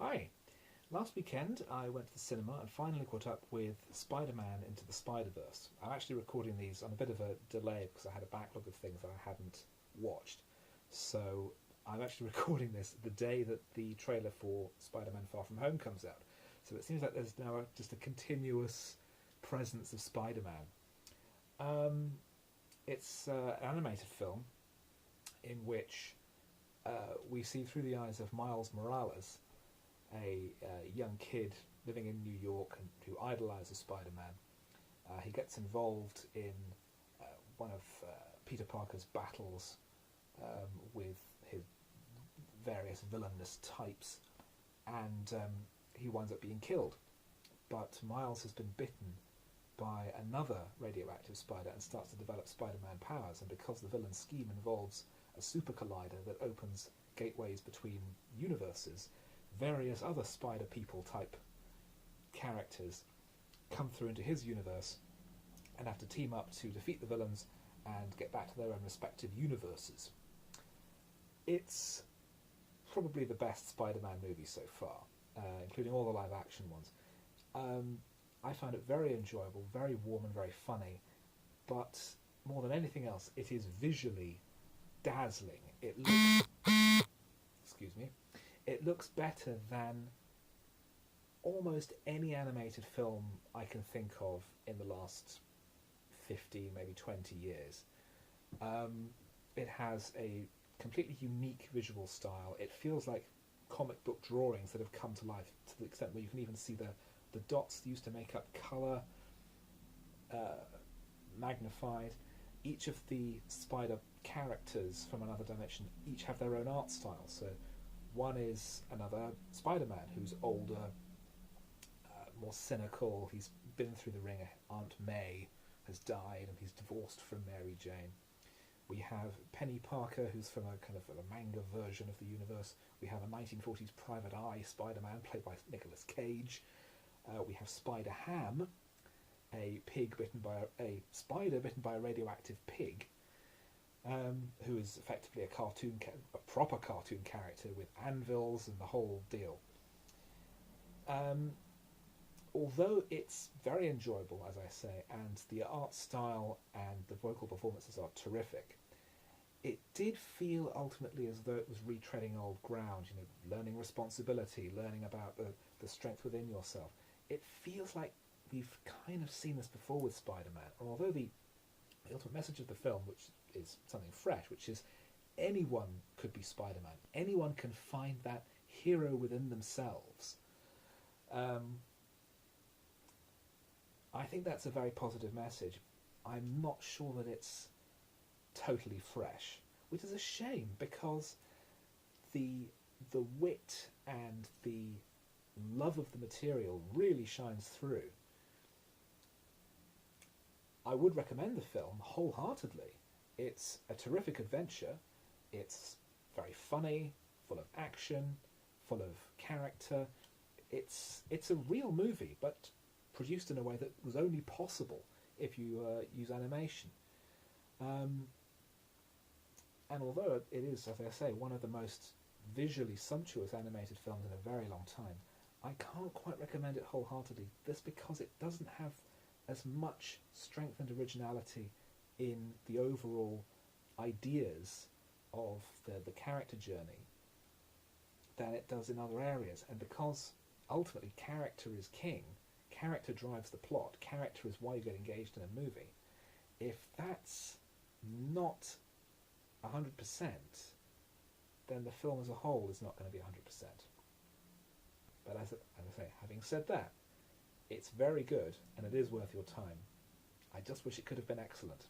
Hi. Last weekend I went to the cinema and finally caught up with Spider-Man Into the Spider-Verse. I'm actually recording these on a bit of a delay because I had a backlog of things that I hadn't watched. So I'm actually recording this the day that the trailer for Spider-Man Far From Home comes out. So it seems like there's now just a continuous presence of Spider-Man. It's an animated film in which we see through the eyes of Miles Morales, a young kid living in New York and who idolises Spider-Man. He gets involved in one of Peter Parker's battles with his various villainous types, and he winds up being killed. But Miles has been bitten by another radioactive spider and starts to develop Spider-Man powers, and because the villain's scheme involves a super collider that opens gateways between universes, various other spider people type characters come through into his universe and have to team up to defeat the villains and get back to their own respective universes. It's probably the best Spider-Man movie so far, including all the live action ones. I found it very enjoyable, very warm and very funny, but more than anything else, it is visually dazzling. It looks, excuse me, it looks better than almost any animated film I can think of in the last 15, maybe 20 years. It has a completely unique visual style. It feels like comic book drawings that have come to life, to the extent where you can even see the dots used to make up colour magnified. Each of the spider characters from another dimension each have their own art style. So one is another Spider-Man who's older, more cynical. He's been through the ringer. Aunt May has died and he's divorced from Mary Jane. We have Penny Parker, who's from a kind of a manga version of the universe. We have a 1940s Private Eye Spider-Man played by Nicolas Cage. We have Spider-Ham, a spider bitten by a radioactive pig, who is effectively a proper cartoon character with anvils and the whole deal. Although it's very enjoyable, as I say, and the art style and the vocal performances are terrific, it did feel ultimately as though it was retreading old ground, learning responsibility, learning about the strength within yourself. It feels like we've kind of seen this before with Spider-Man, and although the ultimate message of the film, which is something fresh, which is anyone could be Spider-Man, anyone can find that hero within themselves. I think that's a very positive message. I'm not sure that it's totally fresh, which is a shame because the wit and the love of the material really shines through. I would recommend the film wholeheartedly. It's a terrific adventure. It's very funny, full of action, full of character. It's a real movie, but produced in a way that was only possible if you use animation. And although it is, as I say, one of the most visually sumptuous animated films in a very long time, I can't quite recommend it wholeheartedly, just because it doesn't have as much strength and originality in the overall ideas of the character journey than it does in other areas. And because ultimately character is king, character drives the plot, character is why you get engaged in a movie, if that's not 100%, then the film as a whole is not going to be 100%. But as I say, having said that, it's very good and it is worth your time. I just wish it could have been excellent.